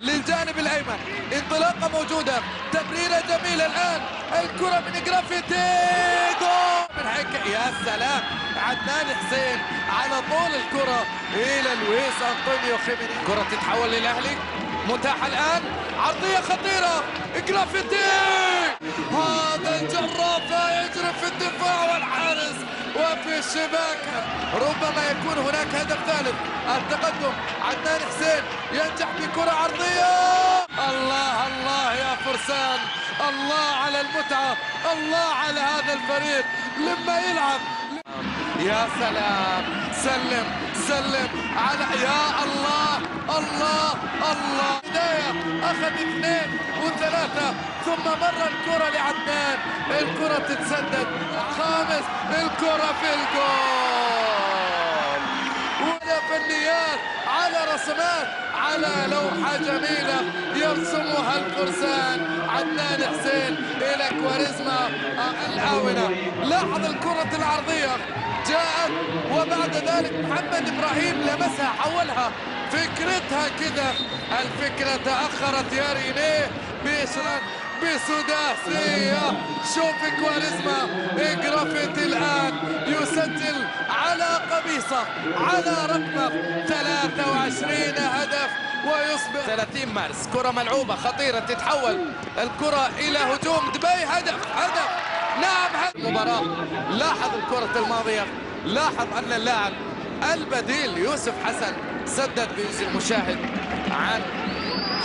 للجانب الايمن، انطلاقه موجوده، تمريره جميله الان، الكره من جرافيتي، جول من هيك، يا سلام، عدنان حسين على طول الكره الى لويس انطونيو خيمينيز، كره تتحول للاهلي، متاحه الان، عرضيه خطيره، جرافيتي، هذا الجراف يجري في الدفاع والحارس وفي الشباك، ربما يكون هناك هدف ثالث. التقدم، عدنان حسين ينجح بكرة عرضية، الله الله يا فرسان، الله على المتعة، الله على هذا الفريق لما يلعب، يا سلام، سلم سلم على، يا الله الله الله، بداية أخذ 2 و3 ثم مر الكرة لعدنان، الكرة تتسدد، خامس الكرة في الجول، ولا فنيات على رسمات، على لوحة جميلة يرسمها الفرسان، عدنان حسين إلى كواريزما الآونة، لاحظ الكرة العرضية جاءت وبعد ذلك محمد إبراهيم لمسها حولها، فكرتها كذا، الفكرة تأخرت يا رينيه بسداسية، شوف كواريزما، جرافيتي الآن يسجل على قميصه على رقمه 23 هدف ويصبح 30 مارس، كرة ملعوبة خطيرة تتحول الكرة إلى هجوم دبي، هدف نعم المباراة، لاحظ الكرة الماضية، لاحظ أن اللاعب البديل يوسف حسن سدد بإذن المشاهد عن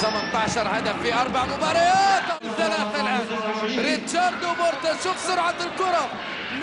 18 هدف في 4 مباريات، 3 الآن، ريتشاردو بورتا، شوف سرعة الكرة.